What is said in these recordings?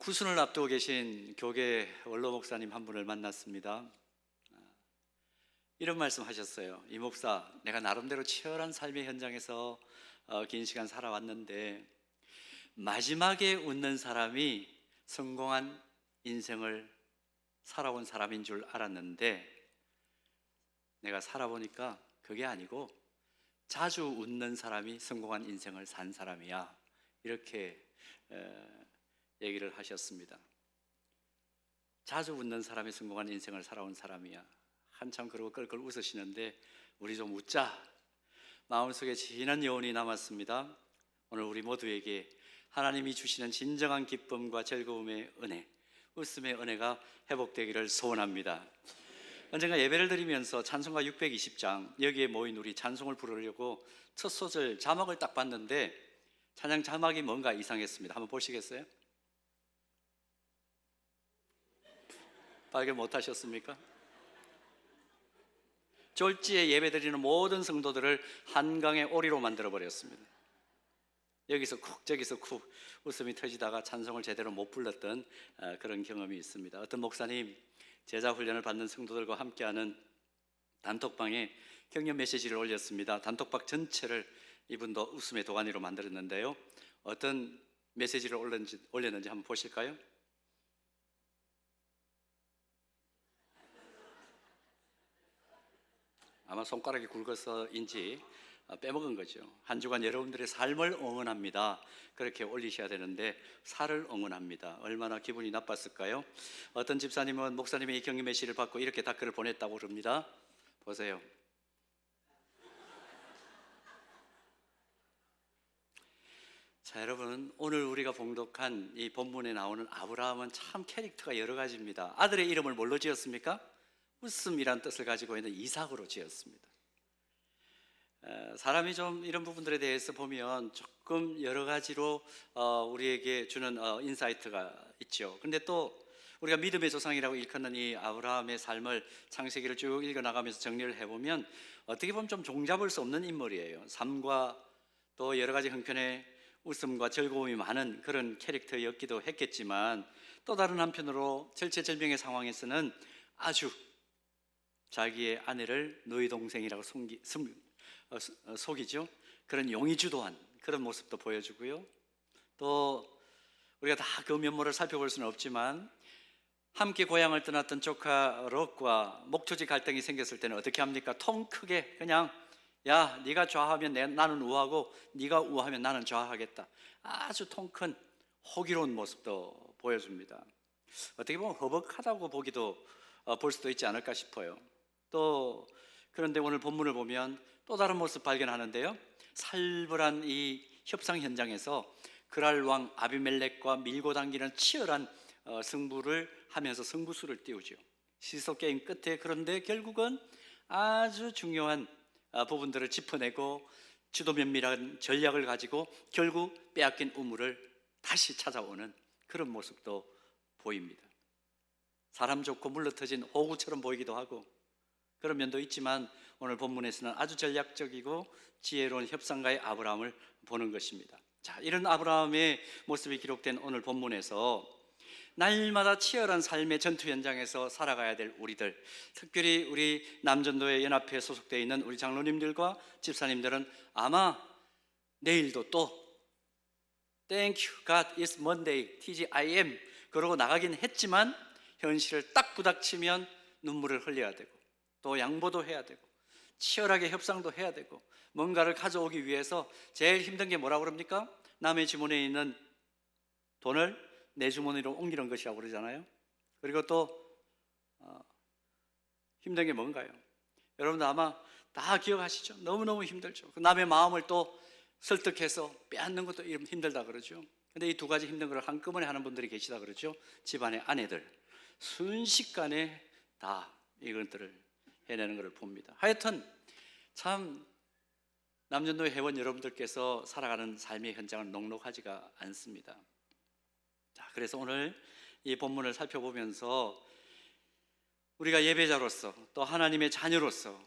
구순을 앞두고 계신 교계 원로 목사님 한 분을 만났습니다. 이런 말씀 하셨어요. 이 목사, 내가 나름대로 치열한 삶의 현장에서 긴 시간 살아왔는데 마지막에 웃는 사람이 성공한 인생을 살아온 사람인 줄 알았는데 내가 살아보니까 그게 아니고 자주 웃는 사람이 성공한 인생을 산 사람이야. 이렇게 얘기를 하셨습니다. 자주 웃는 사람이 성공한 인생을 살아온 사람이야. 한참 그러고 끌끌 웃으시는데 우리 좀 웃자. 마음속에 진한 여운이 남았습니다. 오늘 우리 모두에게 하나님이 주시는 진정한 기쁨과 즐거움의 은혜, 웃음의 은혜가 회복되기를 소원합니다. 언젠가 예배를 드리면서 찬송가 620장 여기에 모인 우리 찬송을 부르려고 첫 소절 자막을 딱 봤는데 찬양 자막이 뭔가 이상했습니다. 한번 보시겠어요? 발견 못하셨습니까? 졸지에 예배드리는 모든 성도들을 한강의 오리로 만들어버렸습니다. 여기서 쿡 저기서 쿡 웃음이 터지다가 찬송을 제대로 못 불렀던 그런 경험이 있습니다. 어떤 목사님 제자 훈련을 받는 성도들과 함께하는 단톡방에 격려 메시지를 올렸습니다. 단톡방 전체를 이분도 웃음의 도가니로 만들었는데요. 어떤 메시지를 올렸는지 한번 보실까요? 아마 손가락이 굵어서인지 빼먹은 거죠. 한 주간 여러분들의 삶을 응원합니다. 그렇게 올리셔야 되는데 살을 응원합니다. 얼마나 기분이 나빴을까요? 어떤 집사님은 목사님의 이 격려 메시지를 받고 이렇게 댓글을 보냈다고 그럽니다. 보세요. 자, 여러분, 오늘 우리가 봉독한 이 본문에 나오는 아브라함은 참 캐릭터가 여러 가지입니다. 아들의 이름을 뭘로 지었습니까? 웃음이란 뜻을 가지고 있는 이삭으로 지었습니다. 사람이 좀 이런 부분들에 대해서 보면 조금 여러 가지로 우리에게 주는 인사이트가 있죠. 근데 또 우리가 믿음의 조상이라고 일컫는 이 아브라함의 삶을 창세기를 쭉 읽어나가면서 정리를 해보면 어떻게 보면 좀 종잡을 수 없는 인물이에요. 삶과 또 여러 가지 형편의 웃음과 즐거움이 많은 그런 캐릭터였기도 했겠지만 또 다른 한편으로 절체절명의 상황에서는 아주 자기의 아내를 너희 동생이라고 속이죠. 그런 용의주도한 그런 모습도 보여주고요. 또 우리가 다 그 면모를 살펴볼 수는 없지만 함께 고향을 떠났던 조카 롯과 목초지 갈등이 생겼을 때는 어떻게 합니까? 통 크게 그냥 야, 네가 좋아하면 나는 우하고 네가 우하면 나는 좋아하겠다. 아주 통 큰 호기로운 모습도 보여줍니다. 어떻게 보면 허벅하다고 볼 수도 있지 않을까 싶어요. 또 그런데 오늘 본문을 보면 또 다른 모습 발견하는데요. 살벌한 이 협상 현장에서 그랄 왕 아비멜렉과 밀고 당기는 치열한 승부를 하면서 승부수를 띄우죠. 시소 게임 끝에 그런데 결국은 아주 중요한 부분들을 짚어내고 지도 면밀한 전략을 가지고 결국 빼앗긴 우물을 다시 찾아오는 그런 모습도 보입니다. 사람 좋고 물러터진 호구처럼 보이기도 하고 그런 면도 있지만 오늘 본문에서는 아주 전략적이고 지혜로운 협상가의 아브라함을 보는 것입니다. 자, 이런 아브라함의 모습이 기록된 오늘 본문에서 날마다 치열한 삶의 전투 현장에서 살아가야 될 우리들, 특별히 우리 남전도회 연합회에 소속되어 있는 우리 장로님들과 집사님들은 아마 내일도 또 Thank you God it's Monday TGIM 그러고 나가긴 했지만 현실을 딱 부닥치면 눈물을 흘려야 되고 또 양보도 해야 되고 치열하게 협상도 해야 되고 뭔가를 가져오기 위해서 제일 힘든 게 뭐라고 그럽니까? 남의 주머니에 있는 돈을 내 주머니로 옮기는 것이라고 그러잖아요. 그리고 또 힘든 게 뭔가요? 여러분도 아마 다 기억하시죠? 너무너무 힘들죠. 남의 마음을 또 설득해서 빼앗는 것도 힘들다 그러죠. 근데 이 두 가지 힘든 걸 한꺼번에 하는 분들이 계시다 그러죠. 집안의 아내들 순식간에 다 이것들을 해내는 것을 봅니다. 하여튼 참 남전도회 회원 여러분들께서 살아가는 삶의 현장은 녹록하지가 않습니다. 자, 그래서 오늘 이 본문을 살펴보면서 우리가 예배자로서 또 하나님의 자녀로서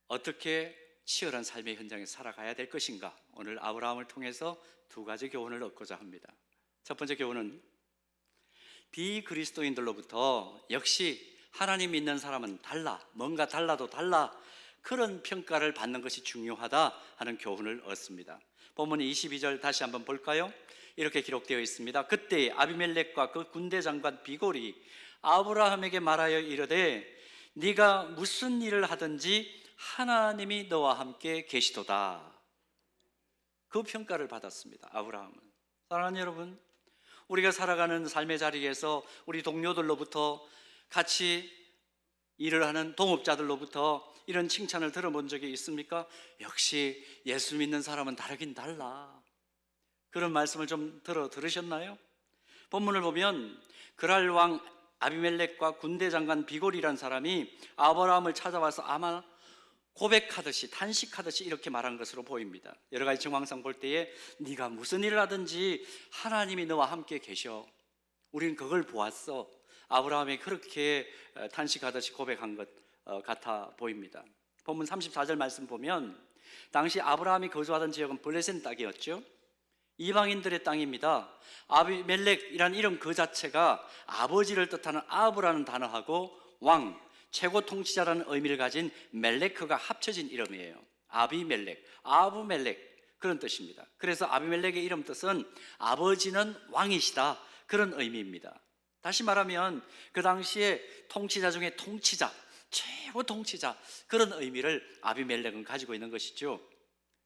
어떻게 치열한 삶의 현장에 살아가야 될 것인가, 오늘 아브라함을 통해서 두 가지 교훈을 얻고자 합니다. 첫 번째 교훈은 비그리스도인들로부터 역시 하나님 믿는 사람은 달라, 뭔가 달라도 달라, 그런 평가를 받는 것이 중요하다 하는 교훈을 얻습니다. 본문 22절 다시 한번 볼까요? 이렇게 기록되어 있습니다. 그때 아비멜렉과 그 군대 장관 비골이 아브라함에게 말하여 이르되 네가 무슨 일을 하든지 하나님이 너와 함께 계시도다. 그 평가를 받았습니다. 아브라함은. 사랑하는 여러분, 우리가 살아가는 삶의 자리에서 우리 동료들로부터, 같이 일을 하는 동업자들로부터 이런 칭찬을 들어본 적이 있습니까? 역시 예수 믿는 사람은 다르긴 달라. 그런 말씀을 좀 들으셨나요? 본문을 보면 그랄 왕 아비멜렉과 군대 장관 비골이란 사람이 아브라함을 찾아와서 아마 고백하듯이, 탄식하듯이 이렇게 말한 것으로 보입니다. 여러 가지 정황상 볼 때에 네가 무슨 일을 하든지 하나님이 너와 함께 계셔. 우리는 그걸 보았어. 아브라함이 그렇게 탄식하듯이 고백한 것 같아 보입니다. 본문 34절 말씀 보면 당시 아브라함이 거주하던 지역은 블레셋 땅이었죠. 이방인들의 땅입니다. 아비멜렉이란 이름 그 자체가 아버지를 뜻하는 아브라는 단어하고 왕, 최고 통치자라는 의미를 가진 멜레크가 합쳐진 이름이에요. 아비멜렉, 아브멜렉, 그런 뜻입니다. 그래서 아비멜렉의 이름 뜻은 아버지는 왕이시다, 그런 의미입니다. 다시 말하면 그 당시에 통치자 중에 통치자, 최고 통치자, 그런 의미를 아비멜렉은 가지고 있는 것이죠.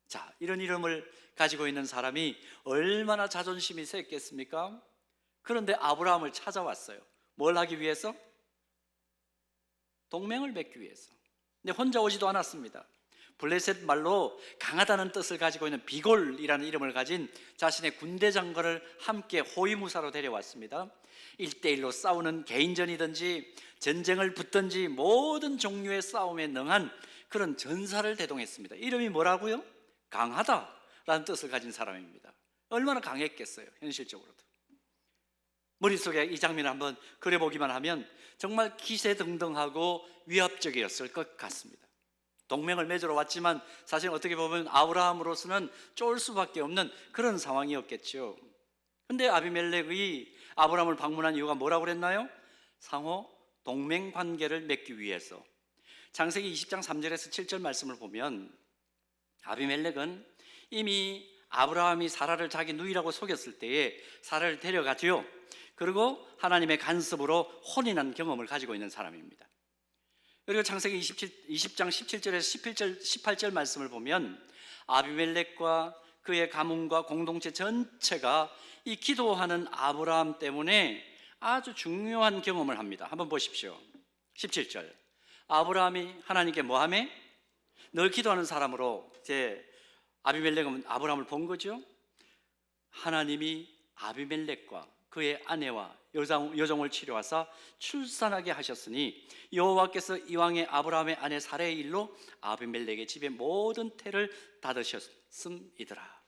자, 이런 이름을 가지고 있는 사람이 얼마나 자존심이 셌겠습니까? 그런데 아브라함을 찾아왔어요. 뭘 하기 위해서? 동맹을 맺기 위해서. 근데 혼자 오지도 않았습니다. 블레셋 말로 강하다는 뜻을 가지고 있는 비골이라는 이름을 가진 자신의 군대 장관을 함께 호위무사로 데려왔습니다. 1대1로 싸우는 개인전이든지 전쟁을 붙든지 모든 종류의 싸움에 능한 그런 전사를 대동했습니다. 이름이 뭐라고요? 강하다라는 뜻을 가진 사람입니다. 얼마나 강했겠어요, 현실적으로도. 머릿속에 이 장면을 한번 그려보기만 하면 정말 기세등등하고 위압적이었을 것 같습니다. 동맹을 맺으러 왔지만 사실 어떻게 보면 아브라함으로서는 쫄 수밖에 없는 그런 상황이었겠죠. 그런데 아비멜렉이 아브라함을 방문한 이유가 뭐라고 그랬나요? 상호 동맹 관계를 맺기 위해서. 창세기 20장 3절에서 7절 말씀을 보면 아비멜렉은 이미 아브라함이 사라를 자기 누이라고 속였을 때에 사라를 데려가죠. 그리고 하나님의 간섭으로 혼인한 경험을 가지고 있는 사람입니다. 그리고 창세기 20장 17절에서 18절 말씀을 보면 아비멜렉과 그의 가문과 공동체 전체가 이 기도하는 아브라함 때문에 아주 중요한 경험을 합니다. 한번 보십시오. 17절. 아브라함이 하나님께 뭐하매? 늘 기도하는 사람으로 이제 아비멜렉은 아브라함을 본 거죠. 하나님이 아비멜렉과 그의 아내와 여종을 치료하사 출산하게 하셨으니 여호와께서 이왕의 아브라함의 아내 사레의 일로 아비멜렉의 집의 모든 태를 닫으셨음이더라.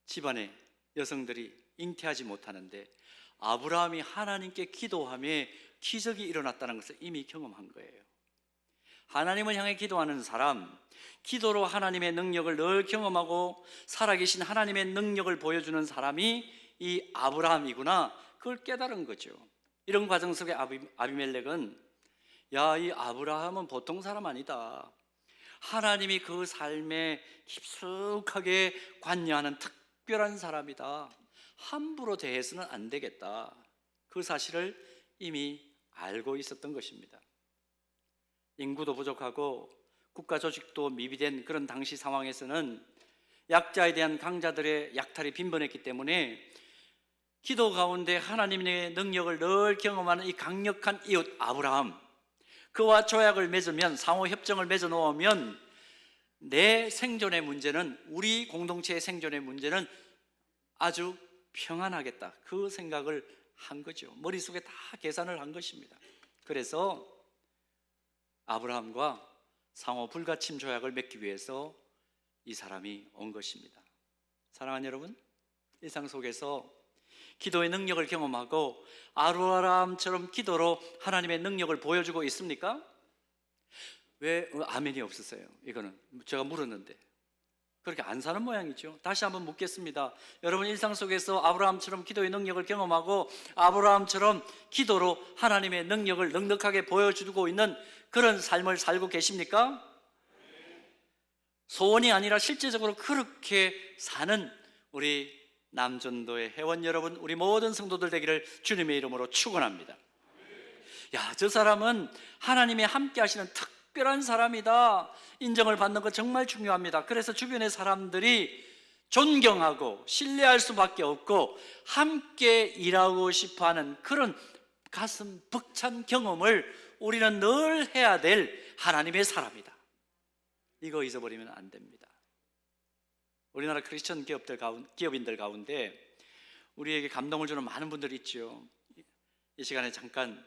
집안에 여성들이 잉태하지 못하는데 아브라함이 하나님께 기도하며 기적이 일어났다는 것을 이미 경험한 거예요. 하나님을 향해 기도하는 사람, 기도로 하나님의 능력을 늘 경험하고 살아계신 하나님의 능력을 보여주는 사람이 이 아브라함이구나, 그걸 깨달은 거죠. 이런 과정 속에 아비멜렉은 야, 이 아브라함은 보통 사람 아니다. 하나님이 그 삶에 깊숙하게 관여하는 특별한 사람이다. 함부로 대해서는 안 되겠다. 그 사실을 이미 알고 있었던 것입니다. 인구도 부족하고 국가 조직도 미비된 그런 당시 상황에서는 약자에 대한 강자들의 약탈이 빈번했기 때문에 기도 가운데 하나님의 능력을 늘 경험하는 이 강력한 이웃 아브라함, 그와 조약을 맺으면, 상호 협정을 맺어 놓으면 내 생존의 문제는, 우리 공동체의 생존의 문제는 아주 평안하겠다, 그 생각을 한 거죠. 머릿속에 다 계산을 한 것입니다. 그래서 아브라함과 상호 불가침 조약을 맺기 위해서 이 사람이 온 것입니다. 사랑하는 여러분, 일상 속에서 기도의 능력을 경험하고 아브라함처럼 기도로 하나님의 능력을 보여주고 있습니까? 왜 아멘이 없으세요? 이거는 제가 물었는데 그렇게 안 사는 모양이죠. 다시 한번 묻겠습니다. 여러분 일상 속에서 아브라함처럼 기도의 능력을 경험하고 아브라함처럼 기도로 하나님의 능력을 넉넉하게 보여주고 있는 그런 삶을 살고 계십니까? 소원이 아니라 실제적으로 그렇게 사는 우리 남전도의 회원 여러분, 우리 모든 성도들 되기를 주님의 이름으로 축원합니다. 야, 저 사람은 하나님이 함께 하시는 특별한 사람이다, 인정을 받는 것 정말 중요합니다. 그래서 주변의 사람들이 존경하고 신뢰할 수밖에 없고 함께 일하고 싶어하는 그런 가슴 벅찬 경험을 우리는 늘 해야 될 하나님의 사람이다. 이거 잊어버리면 안 됩니다. 우리나라 크리스천 기업인들 가운데 우리에게 감동을 주는 많은 분들이 있죠. 이 시간에 잠깐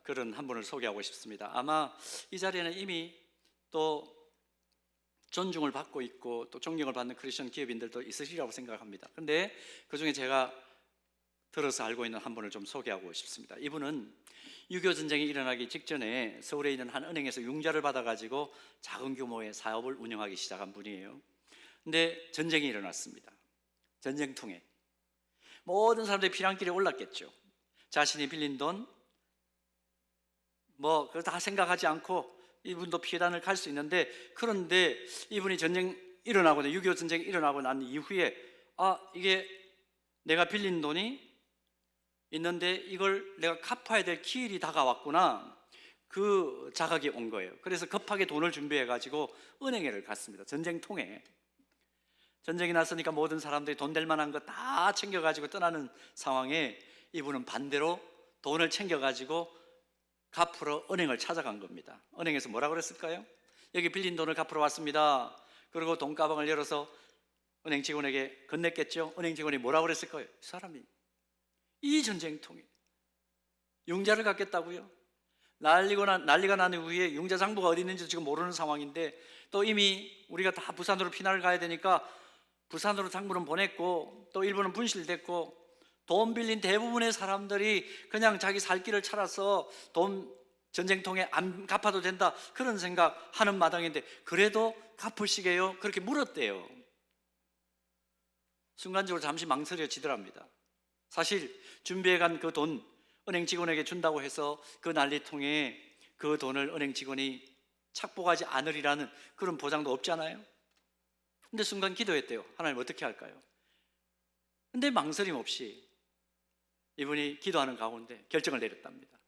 그런 한 분을 소개하고 싶습니다. 아마 이 자리에는 이미 또 존중을 받고 있고 또 존경을 받는 크리스천 기업인들도 있으시리라고 생각합니다. 그런데 그 중에 제가 들어서 알고 있는 한 분을 좀 소개하고 싶습니다. 이분은 6.25 전쟁이 일어나기 직전에 서울에 있는 한 은행에서 융자를 받아가지고 작은 규모의 사업을 운영하기 시작한 분이에요. 근데 전쟁이 일어났습니다. 전쟁통에 모든 사람들이 피난길에 올랐겠죠. 자신이 빌린 돈 그걸 다 생각하지 않고 이분도 피난을 갈 수 있는데, 그런데 이분이 전쟁 일어나고 6.25 전쟁이 일어나고 난 이후에 이게 내가 빌린 돈이 있는데 이걸 내가 갚아야 될 기일이 다가왔구나, 그 자각이 온 거예요. 그래서 급하게 돈을 준비해 가지고 은행에를 갔습니다. 전쟁통에. 전쟁이 났으니까 모든 사람들이 돈 될 만한 거 다 챙겨 가지고 떠나는 상황에 이분은 반대로 돈을 챙겨 가지고 갚으러 은행을 찾아간 겁니다. 은행에서 뭐라 그랬을까요? 여기 빌린 돈을 갚으러 왔습니다. 그리고 돈가방을 열어서 은행 직원에게 건넸겠죠. 은행 직원이 뭐라 그랬을 거예요? 이 사람이 이 전쟁통에 융자를 갖겠다고요? 난리가 난 이후에 융자 장부가 어디 있는지 지금 모르는 상황인데, 또 이미 우리가 다 부산으로 피난을 가야 되니까 부산으로 장부는 보냈고 또 일부는 분실됐고, 돈 빌린 대부분의 사람들이 그냥 자기 살 길을 찾아서 돈 전쟁통에 안 갚아도 된다, 그런 생각하는 마당인데 그래도 갚으시게요? 그렇게 물었대요. 순간적으로 잠시 망설여지더랍니다. 사실 준비해간 그 돈 은행 직원에게 준다고 해서 그 난리통에 그 돈을 은행 직원이 착복하지 않으리라는 그런 보장도 없잖아요. 근데 순간 기도했대요. 하나님 어떻게 할까요? 근데 망설임 없이 이분이 기도하는 가운데 결정을 내렸답니다.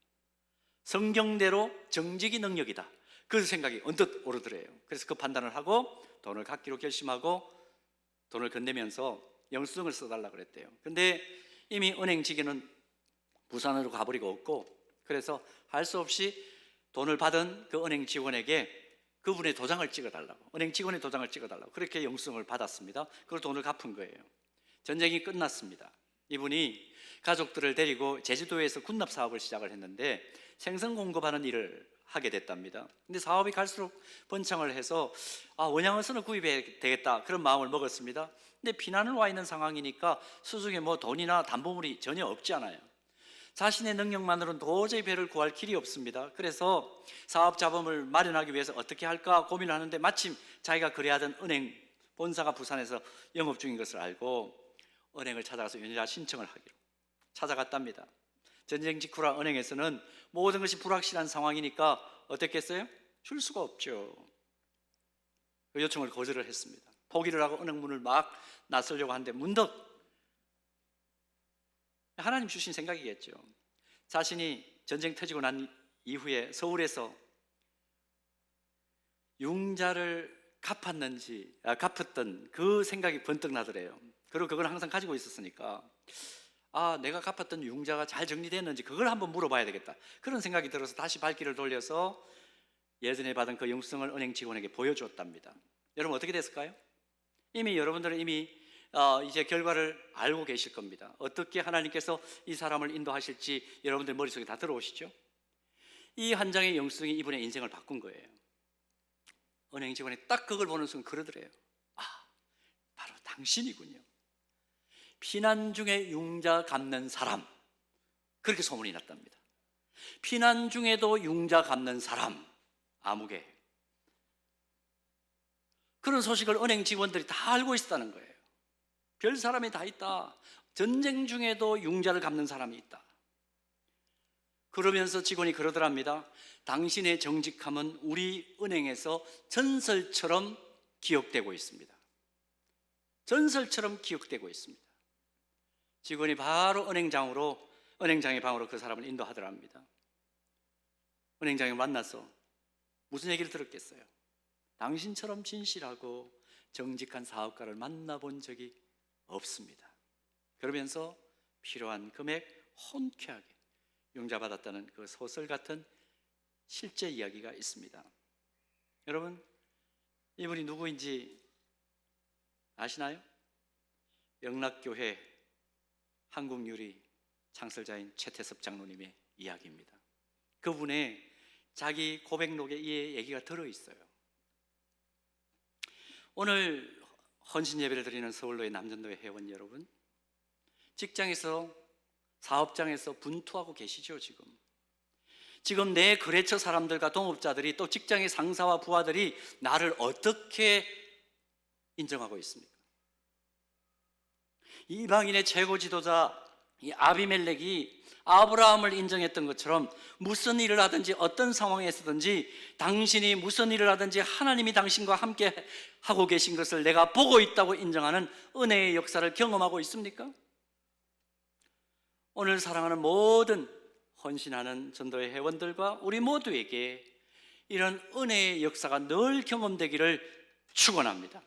성경대로 정직이 능력이다, 그 생각이 언뜻 오르더래요. 그래서 그 판단을 하고 돈을 갚기로 결심하고 돈을 건네면서 영수증을 써달라 그랬대요. 근데 이미 은행 직원은 부산으로 가버리고 없고, 그래서 할 수 없이 돈을 받은 그 은행 직원에게 그분의 도장을 찍어달라고, 은행 직원의 도장을 찍어달라고 그렇게 영수증을 받았습니다. 그걸 돈을 갚은 거예요. 전쟁이 끝났습니다. 이분이 가족들을 데리고 제주도에서 군납 사업을 시작을 했는데 생선 공급하는 일을 하게 됐답니다. 근데 사업이 갈수록 번창을 해서 원양어선을 구입해야 되겠다, 그런 마음을 먹었습니다. 근데 피난을 와 있는 상황이니까 수중에 돈이나 담보물이 전혀 없잖아요. 자신의 능력만으로는 도저히 배를 구할 길이 없습니다. 그래서 사업 자금을 마련하기 위해서 어떻게 할까 고민을 하는데 마침 자기가 거래하던 은행 본사가 부산에서 영업 중인 것을 알고 은행을 찾아가서 연자 신청을 하기로 찾아갔답니다. 전쟁 직후라 은행에서는 모든 것이 불확실한 상황이니까 어떻겠어요? 줄 수가 없죠. 그 요청을 거절을 했습니다. 포기를 하고 은행 문을 막 나서려고 하는데 문득 하나님 주신 생각이겠죠. 자신이 전쟁 터지고 난 이후에 서울에서 융자를 갚았던 그 생각이 번뜩 나더래요. 그리고 그걸 항상 가지고 있었으니까 내가 갚았던 융자가 잘 정리됐는지 그걸 한번 물어봐야 되겠다, 그런 생각이 들어서 다시 발길을 돌려서 예전에 받은 그 영수증을 은행 직원에게 보여주었답니다. 여러분 어떻게 됐을까요? 여러분들은 이미 이제 결과를 알고 계실 겁니다. 어떻게 하나님께서 이 사람을 인도하실지 여러분들 머릿속에 다 들어오시죠? 이 한 장의 영수증이 이분의 인생을 바꾼 거예요. 은행 직원이 딱 그걸 보는 순간 그러더래요. 바로 당신이군요. 피난 중에 융자 갚는 사람, 그렇게 소문이 났답니다. 피난 중에도 융자 갚는 사람, 아무개. 그런 소식을 은행 직원들이 다 알고 있었다는 거예요. 별 사람이 다 있다. 전쟁 중에도 융자를 갚는 사람이 있다. 그러면서 직원이 그러더랍니다. 당신의 정직함은 우리 은행에서 전설처럼 기억되고 있습니다. 전설처럼 기억되고 있습니다. 직원이 바로 은행장의 방으로 그 사람을 인도하더랍니다. 은행장을 만나서 무슨 얘기를 들었겠어요? 당신처럼 진실하고 정직한 사업가를 만나본 적이 없습니다. 그러면서 필요한 금액 흔쾌하게 융자받았다는 그 소설 같은 실제 이야기가 있습니다. 여러분, 이분이 누구인지 아시나요? 영락교회 한국유리 창설자인 최태섭 장로님의 이야기입니다. 그분의 자기 고백록에 이 얘기가 들어있어요. 오늘 헌신 예배를 드리는 서울로의 남전도의 회원 여러분, 직장에서 사업장에서 분투하고 계시죠. 지금 내 거래처 사람들과 동업자들이 또 직장의 상사와 부하들이 나를 어떻게 인정하고 있습니까? 이방인의 최고 지도자 이 아비멜렉이 아브라함을 인정했던 것처럼 무슨 일을 하든지 어떤 상황에 서든지 당신이 무슨 일을 하든지 하나님이 당신과 함께 하고 계신 것을 내가 보고 있다고 인정하는 은혜의 역사를 경험하고 있습니까? 오늘 사랑하는 모든 헌신하는 전도의 회원들과 우리 모두에게 이런 은혜의 역사가 늘 경험되기를 축원합니다.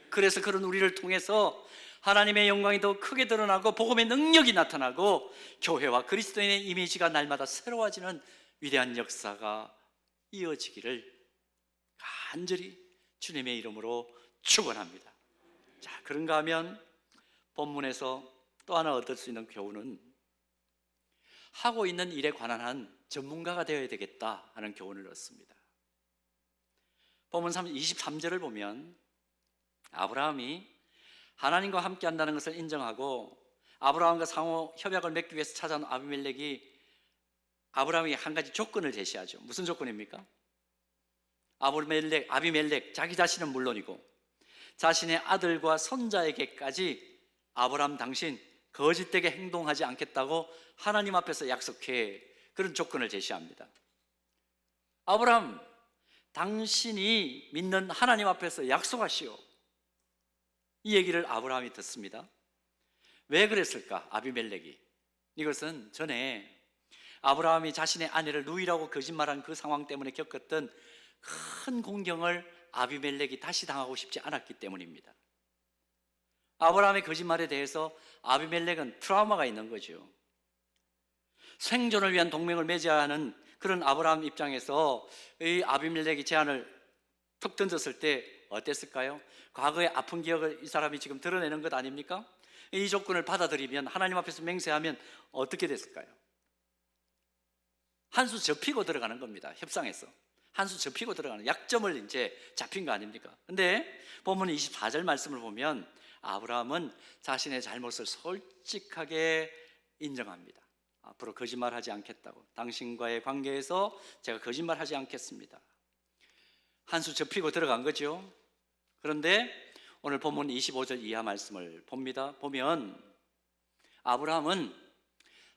그래서 그런 우리를 통해서 하나님의 영광이 더 크게 드러나고 복음의 능력이 나타나고 교회와 그리스도인의 이미지가 날마다 새로워지는 위대한 역사가 이어지기를 간절히 주님의 이름으로 축원합니다. 자, 그런가 하면 본문에서 또 하나 얻을 수 있는 교훈은 하고 있는 일에 관한 한 전문가가 되어야 되겠다 하는 교훈을 얻습니다. 본문 23절을 보면 아브라함이 하나님과 함께 한다는 것을 인정하고 아브라함과 상호 협약을 맺기 위해서 찾아온 아비멜렉이 아브라함에게 한 가지 조건을 제시하죠. 무슨 조건입니까? 아비멜렉 자기 자신은 물론이고 자신의 아들과 손자에게까지 아브라함 당신 거짓되게 행동하지 않겠다고 하나님 앞에서 약속해. 그런 조건을 제시합니다. 아브라함 당신이 믿는 하나님 앞에서 약속하시오. 이 얘기를 아브라함이 듣습니다. 왜 그랬을까? 아비멜렉이. 이것은 전에 아브라함이 자신의 아내를 누이라고 거짓말한 그 상황 때문에 겪었던 큰 공경을 아비멜렉이 다시 당하고 싶지 않았기 때문입니다. 아브라함의 거짓말에 대해서 아비멜렉은 트라우마가 있는 거죠. 생존을 위한 동맹을 맺어야 하는 그런 아브라함 입장에서 이 아비멜렉이 제안을 툭 던졌을 때 어땠을까요? 과거의 아픈 기억을 이 사람이 지금 드러내는 것 아닙니까? 이 조건을 받아들이면 하나님 앞에서 맹세하면 어떻게 됐을까요? 한 수 접히고 들어가는 겁니다. 협상에서 한 수 접히고 들어가는 약점을 이제 잡힌 거 아닙니까? 근데 본문 24절 말씀을 보면 아브라함은 자신의 잘못을 솔직하게 인정합니다. 앞으로 거짓말하지 않겠다고. 당신과의 관계에서 제가 거짓말하지 않겠습니다. 한 수 접히고 들어간 거죠. 그런데 오늘 본문 25절 이하 말씀을 보면 아브라함은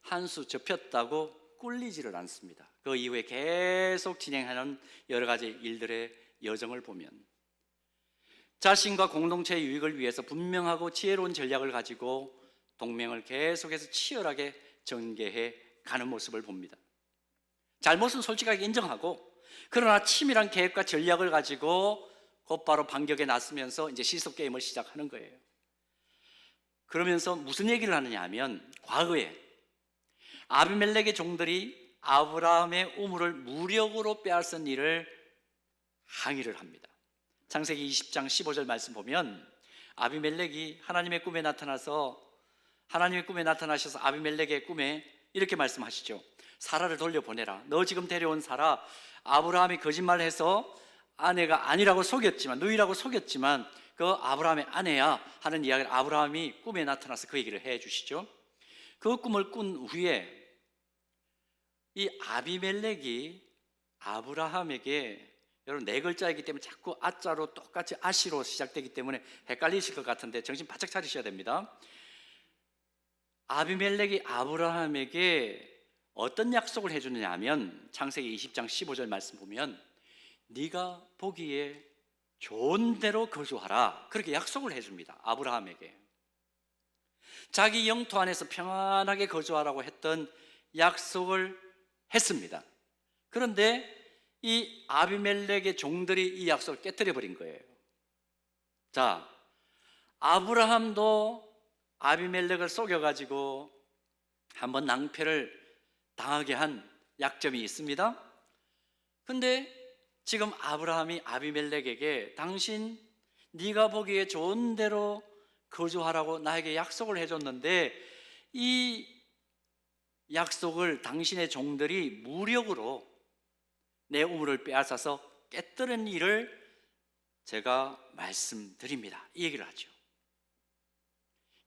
한 수 접혔다고 꿀리지를 않습니다. 그 이후에 계속 진행하는 여러 가지 일들의 여정을 보면 자신과 공동체의 유익을 위해서 분명하고 지혜로운 전략을 가지고 동맹을 계속해서 치열하게 전개해 가는 모습을 봅니다. 잘못은 솔직하게 인정하고 그러나 치밀한 계획과 전략을 가지고 곧바로 반격에 나서면서 이제 시속 게임을 시작하는 거예요. 그러면서 무슨 얘기를 하느냐 하면 과거에 아비멜렉의 종들이 아브라함의 우물을 무력으로 빼앗은 일을 항의를 합니다. 창세기 20장 15절 말씀 보면 아비멜렉이 하나님의 꿈에 나타나셔서 아비멜렉의 꿈에 이렇게 말씀하시죠. 사라를 돌려보내라. 너 지금 데려온 사라 아브라함이 거짓말해서 아내가 아니라고 속였지만 누이라고 속였지만 그 아브라함의 아내야 하는 이야기를 아브라함이 꿈에 나타나서 그 얘기를 해 주시죠. 그 꿈을 꾼 후에 이 아비멜렉이 아브라함에게 여러분 네 글자이기 때문에 자꾸 아자로 똑같이 아시로 시작되기 때문에 헷갈리실 것 같은데 정신 바짝 차리셔야 됩니다. 아비멜렉이 아브라함에게 어떤 약속을 해주느냐 하면 창세기 20장 15절 말씀 보면 네가 보기에 좋은 대로 거주하라, 그렇게 약속을 해줍니다. 아브라함에게 자기 영토 안에서 평안하게 거주하라고 했던 약속을 했습니다. 그런데 이 아비멜렉의 종들이 이 약속을 깨뜨려 버린 거예요. 자, 아브라함도 아비멜렉을 속여가지고 한번 낭패를 당하게 한 약점이 있습니다. 근데 지금 아브라함이 아비멜렉에게 당신 네가 보기에 좋은 대로 거주하라고 나에게 약속을 해줬는데 이 약속을 당신의 종들이 무력으로 내 우물을 빼앗아서 깨뜨린 일을 제가 말씀드립니다, 이 얘기를 하죠.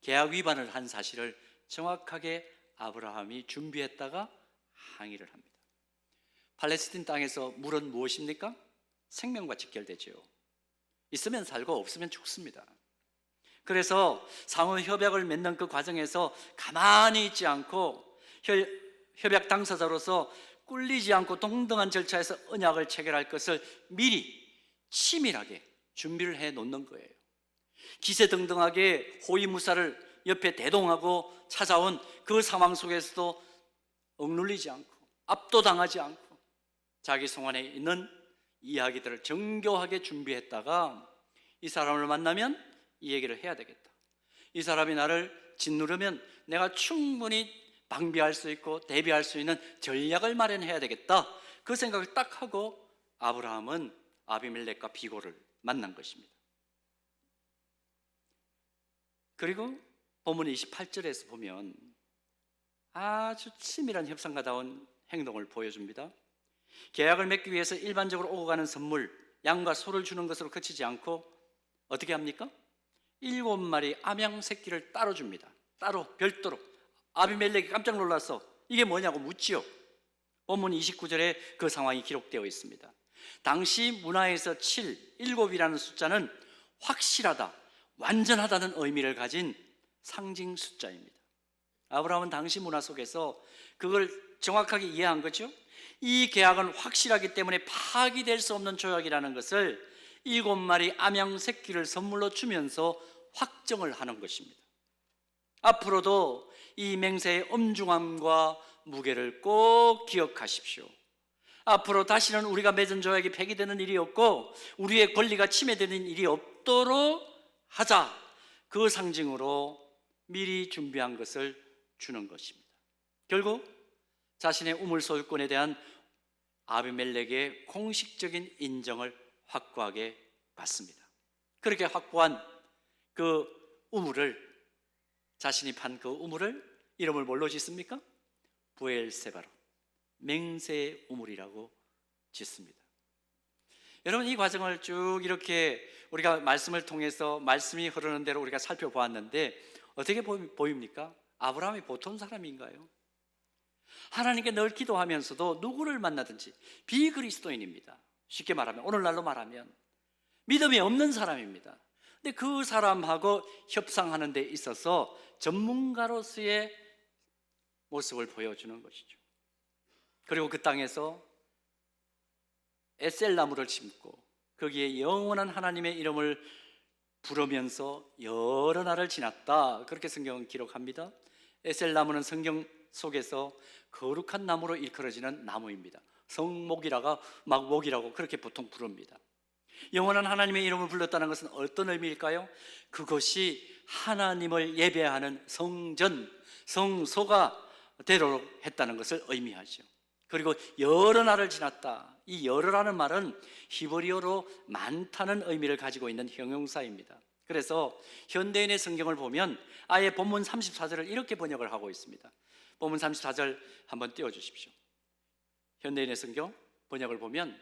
계약 위반을 한 사실을 정확하게 아브라함이 준비했다가 항의를 합니다. 팔레스틴 땅에서 물은 무엇입니까? 생명과 직결되죠. 있으면 살고 없으면 죽습니다. 그래서 상호 협약을 맺는 그 과정에서 가만히 있지 않고 협약 당사자로서 꿀리지 않고 동등한 절차에서 언약을 체결할 것을 미리 치밀하게 준비를 해 놓는 거예요. 기세등등하게 호위무사를 옆에 대동하고 찾아온 그 상황 속에서도 억눌리지 않고 압도당하지 않고 자기 손안에 있는 이야기들을 정교하게 준비했다가 이 사람을 만나면 이 얘기를 해야 되겠다. 이 사람이 나를 짓누르면 내가 충분히 방비할 수 있고 대비할 수 있는 전략을 마련해야 되겠다. 그 생각을 딱 하고 아브라함은 아비멜렉과 비고를 만난 것입니다. 그리고 본문 28절에서 보면 아주 치밀한 협상가다운 행동을 보여줍니다. 계약을 맺기 위해서 일반적으로 오고 가는 선물, 양과 소를 주는 것으로 그치지 않고 어떻게 합니까? 7마리 암양 새끼를 따로 줍니다. 따로 별도로. 아비멜렉이 깜짝 놀라서 이게 뭐냐고 묻지요. 본문 29절에 그 상황이 기록되어 있습니다. 당시 문화에서 7, 7이라는 숫자는 확실하다, 완전하다는 의미를 가진 상징 숫자입니다. 아브라함은 당시 문화 속에서 그걸 정확하게 이해한 거죠. 이 계약은 확실하기 때문에 파기될 수 없는 조약이라는 것을 7마리 암양 새끼를 선물로 주면서 확정을 하는 것입니다. 앞으로도 이 맹세의 엄중함과 무게를 꼭 기억하십시오. 앞으로 다시는 우리가 맺은 조약이 폐기되는 일이 없고 우리의 권리가 침해되는 일이 없도록 하자, 그 상징으로 미리 준비한 것을 주는 것입니다. 결국 자신의 우물 소유권에 대한 아비멜렉의 공식적인 인정을 확고하게 받습니다. 그렇게 확고한 그 우물을, 자신이 판 그 우물을 이름을 뭘로 짓습니까? 부엘세바로, 맹세의 우물이라고 짓습니다. 여러분, 이 과정을 쭉 이렇게 우리가 말씀을 통해서 말씀이 흐르는 대로 우리가 살펴보았는데 어떻게 보입니까? 아브라함이 보통 사람인가요? 하나님께 늘 기도하면서도 누구를 만나든지 비그리스도인입니다. 쉽게 말하면, 오늘날로 말하면 믿음이 없는 사람입니다. 근데 그 사람하고 협상하는 데 있어서 전문가로서의 모습을 보여주는 것이죠. 그리고 그 땅에서 에셀나무를 심고 거기에 영원한 하나님의 이름을 부르면서 여러 날을 지났다, 그렇게 성경은 기록합니다. 에셀나무는 성경 속에서 거룩한 나무로 일컬어지는 나무입니다. 성목이라고 막목이라고 그렇게 보통 부릅니다. 영원한 하나님의 이름을 불렀다는 것은 어떤 의미일까요? 그것이 하나님을 예배하는 성전, 성소가 되도록 했다는 것을 의미하죠. 그리고 여러 날을 지났다, 이 여러라는 말은 히브리어로 많다는 의미를 가지고 있는 형용사입니다. 그래서 현대인의 성경을 보면 아예 본문 34절을 이렇게 번역을 하고 있습니다. 본문 34절 한번 띄워주십시오. 현대인의 성경 번역을 보면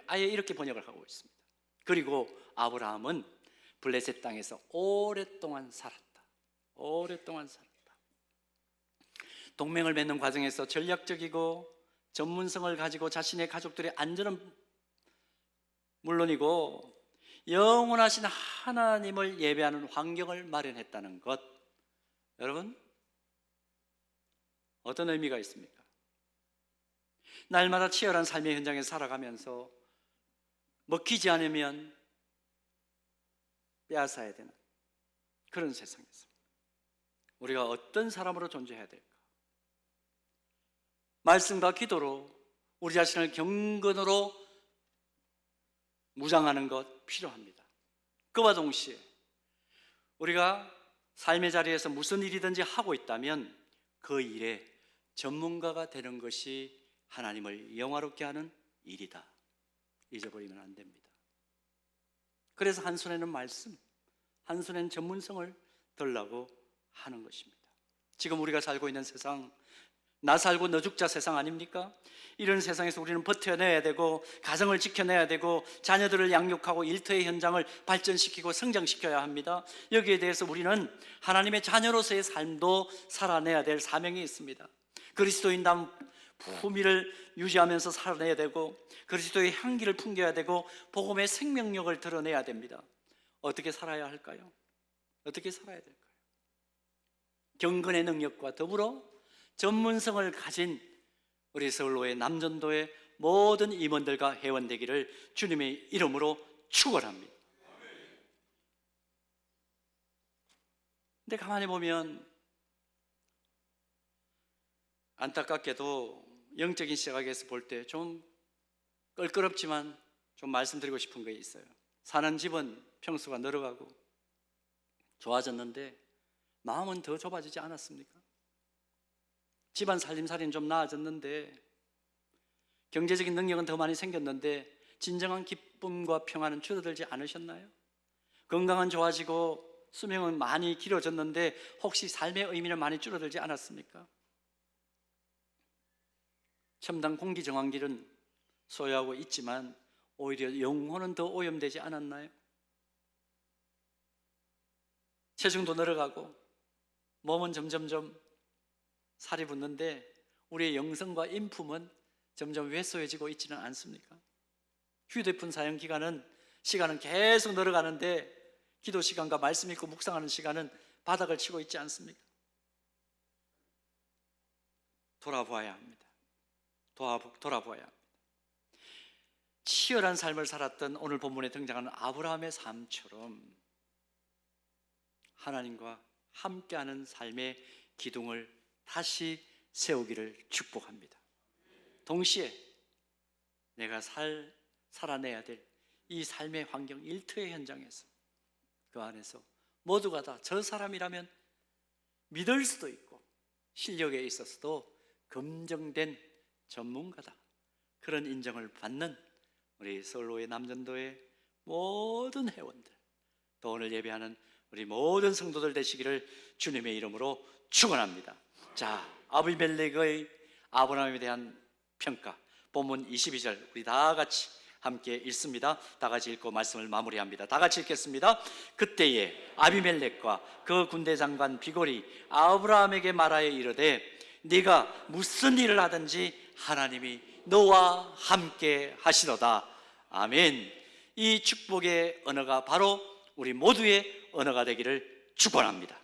아예 이렇게 번역을 하고 있습니다. 그리고 아브라함은 블레셋 땅에서 오랫동안 살았다. 동맹을 맺는 과정에서 전략적이고 전문성을 가지고 자신의 가족들의 안전을 물론이고 영원하신 하나님을 예배하는 환경을 마련했다는 것, 여러분 어떤 의미가 있습니까? 날마다 치열한 삶의 현장에 살아가면서 먹히지 않으면 빼앗아야 되는 그런 세상에서 우리가 어떤 사람으로 존재해야 될까? 말씀과 기도로 우리 자신을 경건으로 무장하는 것 필요합니다. 그와 동시에 우리가 삶의 자리에서 무슨 일이든지 하고 있다면 그 일에 전문가가 되는 것이 하나님을 영화롭게 하는 일이다. 잊어버리면 안 됩니다. 그래서 한 손에는 말씀, 한 손에는 전문성을 들라고 하는 것입니다. 지금 우리가 살고 있는 세상, 나 살고 너 죽자 세상 아닙니까? 이런 세상에서 우리는 버텨내야 되고 가정을 지켜내야 되고 자녀들을 양육하고 일터의 현장을 발전시키고 성장시켜야 합니다. 여기에 대해서 우리는 하나님의 자녀로서의 삶도 살아내야 될 사명이 있습니다. 그리스도인다운 품위를 유지하면서 살아내야 되고 그리스도의 향기를 풍겨야 되고 복음의 생명력을 드러내야 됩니다. 어떻게 살아야 할까요? 어떻게 살아야 될까요? 경건의 능력과 더불어 전문성을 가진 우리 서울로의 남전도의 모든 임원들과 회원 되기를 주님의 이름으로 축원합니다. 근데 가만히 보면 안타깝게도 영적인 시각에서 볼 때 좀 껄끄럽지만 좀 말씀드리고 싶은 게 있어요. 사는 집은 평수가 늘어가고 좋아졌는데 마음은 더 좁아지지 않았습니까? 집안 살림살이는 좀 나아졌는데 경제적인 능력은 더 많이 생겼는데 진정한 기쁨과 평안은 줄어들지 않으셨나요? 건강은 좋아지고 수명은 많이 길어졌는데 혹시 삶의 의미는 많이 줄어들지 않았습니까? 첨단 공기 정환기는 소유하고 있지만 오히려 영혼은 더 오염되지 않았나요? 체중도 늘어가고 몸은 점점점 살이 붙는데 우리의 영성과 인품은 점점 왜소해지고 있지는 않습니까? 휴대폰 사용 시간은 계속 늘어가는데 기도 시간과 말씀 읽고 묵상하는 시간은 바닥을 치고 있지 않습니까? 돌아보아야 합니다. 돌아보아야 합니다. 치열한 삶을 살았던 오늘 본문에 등장하는 아브라함의 삶처럼 하나님과 함께하는 삶의 기둥을 다시 세우기를 축복합니다. 동시에 내가 살아내야 될 이 삶의 환경, 일터의 현장에서 그 안에서 모두가 다 저 사람이라면 믿을 수도 있고 실력에 있어서도 검증된 전문가다, 그런 인정을 받는 우리 서울로의 남전도의 모든 회원들, 또 오늘 예배하는 우리 모든 성도들 되시기를 주님의 이름으로 축원합니다. 자, 아비멜렉의 아브라함에 대한 평가, 본문 22절 우리 다 같이 함께 읽습니다. 다 같이 읽고 말씀을 마무리합니다. 다 같이 읽겠습니다. 그때에 아비멜렉과 그 군대 장관 비골이 아브라함에게 말하여 이르되 네가 무슨 일을 하든지 하나님이 너와 함께 하시도다. 아멘. 이 축복의 언어가 바로 우리 모두의 언어가 되기를 축원합니다.